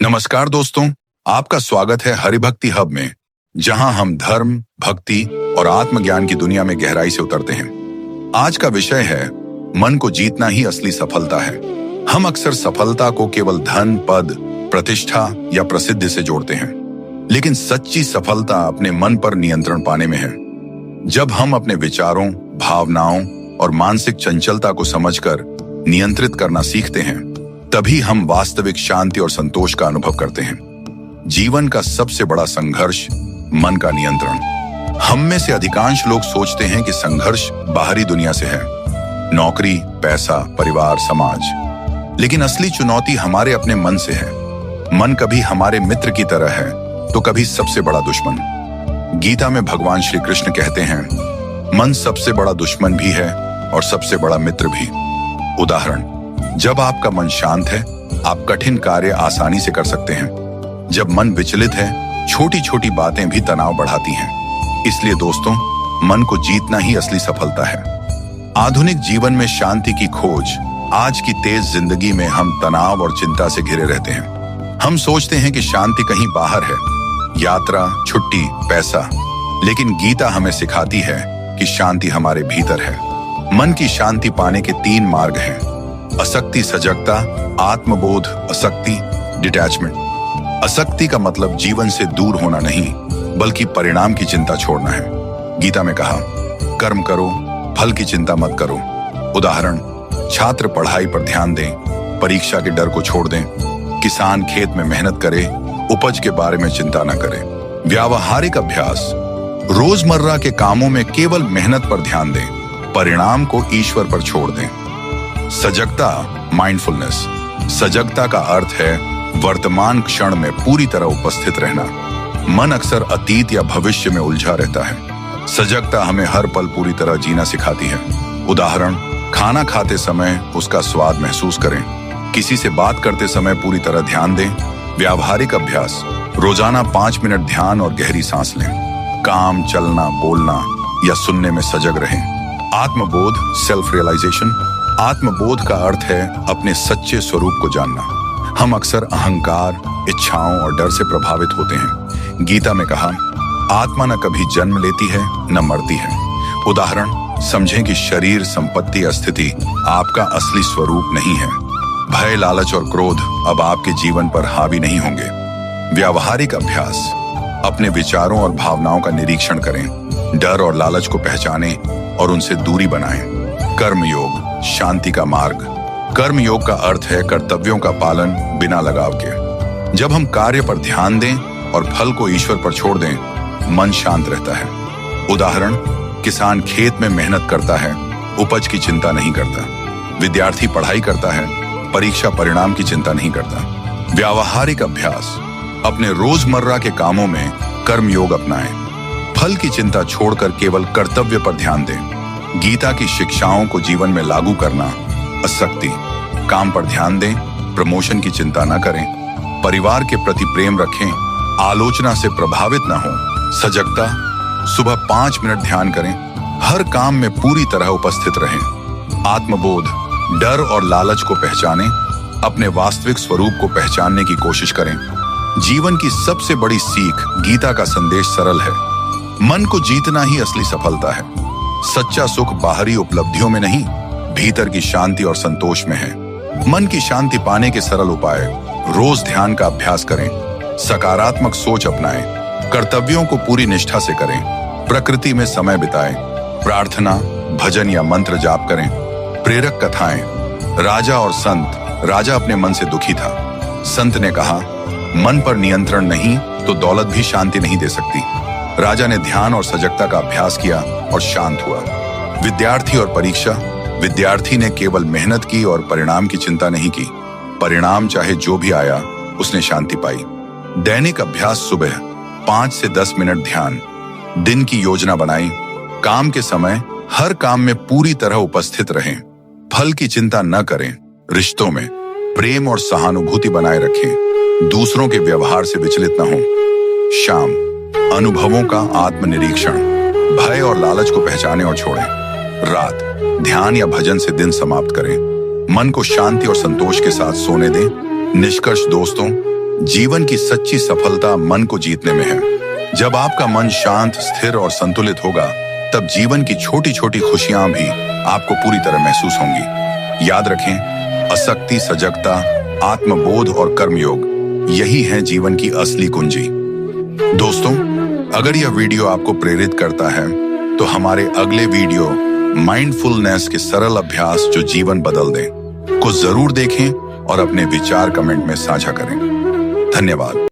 नमस्कार दोस्तों, आपका स्वागत है हरिभक्ति हब में, जहां हम धर्म, भक्ति और आत्मज्ञान की दुनिया में गहराई से उतरते हैं। आज का विषय है मन को जीतना ही असली सफलता है। हम अक्सर सफलता को केवल धन, पद, प्रतिष्ठा या प्रसिद्धि से जोड़ते हैं, लेकिन सच्ची सफलता अपने मन पर नियंत्रण पाने में है। जब हम अपने विचारों, भावनाओं और मानसिक चंचलता को समझकर नियंत्रित करना सीखते हैं, तभी हम वास्तविक शांति और संतोष का अनुभव करते हैं। जीवन का सबसे बड़ा संघर्ष मन का नियंत्रण। हम में से अधिकांश लोग सोचते हैं कि संघर्ष बाहरी दुनिया से है, नौकरी, पैसा, परिवार, समाज। लेकिन असली चुनौती हमारे अपने मन से है। मन कभी हमारे मित्र की तरह है तो कभी सबसे बड़ा दुश्मन। गीता में भगवान श्री कृष्ण कहते हैं, मन सबसे बड़ा दुश्मन भी है और सबसे बड़ा मित्र भी। उदाहरण, जब आपका मन शांत है, आप कठिन कार्य आसानी से कर सकते हैं। जब मन विचलित है, छोटी छोटी बातें भी तनाव बढ़ाती हैं। इसलिए दोस्तों, मन को जीतना ही असली सफलता है। आधुनिक जीवन में शांति की खोज। आज की तेज जिंदगी में हम तनाव और चिंता से घिरे रहते हैं। हम सोचते हैं कि शांति कहीं बाहर है, यात्रा, छुट्टी, पैसा। लेकिन गीता हमें सिखाती है कि शांति हमारे भीतर है। मन की शांति पाने के 3 मार्ग हैं: असक्ति, सजगता, आत्मबोध, असक्ति, डिटैचमेंट। असक्ति का मतलब जीवन से दूर होना नहीं, बल्कि परिणाम की चिंता छोड़ना है। गीता में कहा, कर्म करो, फल की चिंता मत करो। उदाहरण, छात्र पढ़ाई पर ध्यान दें, परीक्षा के डर को छोड़ दें। किसान खेत में मेहनत करे, उपज के बारे में चिंता न करे। व्यावहारिक अभ्यास, रोजमर्रा के कामों में केवल मेहनत पर ध्यान दें, परिणाम को ईश्वर पर छोड़ दें। सजगता, माइंडफुलनेस। सजगता का अर्थ है वर्तमान क्षण में पूरी तरह उपस्थित रहना। मन अक्सर अतीत या भविष्य में उलझा रहता है। सजगता हमें हर पल पूरी तरह जीना सिखाती है। उदाहरण, खाना खाते समय उसका स्वाद महसूस करें, किसी से बात करते समय पूरी तरह ध्यान दें। व्यावहारिक अभ्यास, रोजाना 5 मिनट ध्यान और गहरी सांस लें। काम, चलना, बोलना या सुनने में सजग रहें। आत्मबोध, सेल्फ रियलाइजेशन। आत्मबोध का अर्थ है अपने सच्चे स्वरूप को जानना। हम अक्सर अहंकार, इच्छाओं और डर से प्रभावित होते हैं। गीता में कहा, आत्मा न कभी जन्म लेती है न मरती है। उदाहरण, समझें कि शरीर, संपत्ति या स्थिति आपका असली स्वरूप नहीं है। भय, लालच और क्रोध अब आपके जीवन पर हावी नहीं होंगे। व्यावहारिक अभ्यास, अपने विचारों और भावनाओं का निरीक्षण करें, डर और लालच को पहचानें और उनसे दूरी बनाएं। कर्मयोग, शांति का मार्ग। कर्म योग का अर्थ है कर्तव्यों का पालन बिना लगाव के। जब हम कार्य पर ध्यान दें और फल को ईश्वर पर छोड़ दें, मन शांत रहता है। उदाहरण, किसान खेत में मेहनत करता है, उपज की चिंता नहीं करता। विद्यार्थी पढ़ाई करता है, परीक्षा परिणाम की चिंता नहीं करता। व्यावहारिक अभ्यास, अपने रोजमर्रा के कामों में कर्म योग अपनाएं। फल की चिंता छोड़कर केवल कर्तव्य पर ध्यान दें। गीता की शिक्षाओं को जीवन में लागू करना। असक्ति, काम पर ध्यान दें, प्रमोशन की चिंता न करें। परिवार के प्रति प्रेम रखें, आलोचना से प्रभावित न हो। सजगता, सुबह 5 मिनट ध्यान करें, हर काम में पूरी तरह उपस्थित रहें। आत्मबोध, डर और लालच को पहचानें, अपने वास्तविक स्वरूप को पहचानने की कोशिश करें। जीवन की सबसे बड़ी सीख, गीता का संदेश सरल है, मन को जीतना ही असली सफलता है। सच्चा सुख बाहरी उपलब्धियों में नहीं, भीतर की शांति और संतोष में है। मन की शांति पाने के सरल उपाय: रोज ध्यान का अभ्यास करें, सकारात्मक सोच अपनाएं, कर्तव्यों को पूरी निष्ठा से करें, प्रकृति में समय बिताएं, प्रार्थना, भजन या मंत्र जाप करें, प्रेरक कथाएं। राजा और संत। राजा अपने मन से दुखी था। संत ने कहा, मन पर नियंत्रण नहीं तो दौलत भी शांति नहीं दे सकती। राजा ने ध्यान और सजगता का अभ्यास किया और शांत हुआ। विद्यार्थी और परीक्षा। विद्यार्थी ने केवल मेहनत की और परिणाम की चिंता नहीं की। परिणाम चाहे जो भी आया, उसने शांति पाई। दैनिक अभ्यास, सुबह 5 से 10 मिनट ध्यान। दिन की योजना बनाई। काम के समय हर काम में पूरी तरह उपस्थित रहें। फल की चिंता न करें। रिश्तों में प्रेम और सहानुभूति बनाए रखें। दूसरों के व्यवहार से विचलित न हो। शाम, अनुभवों का आत्मनिरीक्षण। भय और लालच को पहचानें और छोड़ें। रात, ध्यान या भजन से दिन समाप्त करें। मन को शांति और संतोष के साथ सोने दें। निष्कर्ष दोस्तों, जीवन की सच्ची सफलता मन को जीतने में है। जब आपका मन शांत, स्थिर और संतुलित होगा, तब जीवन की छोटी छोटी खुशियां भी आपको पूरी तरह महसूस होंगी। याद रखें, आसक्ति, सजगता, आत्मबोध और कर्मयोग, यही है जीवन की असली कुंजी। दोस्तों, अगर यह वीडियो आपको प्रेरित करता है तो हमारे अगले वीडियो माइंडफुलनेस के सरल अभ्यास जो जीवन बदल दें को जरूर देखें और अपने विचार कमेंट में साझा करें। धन्यवाद।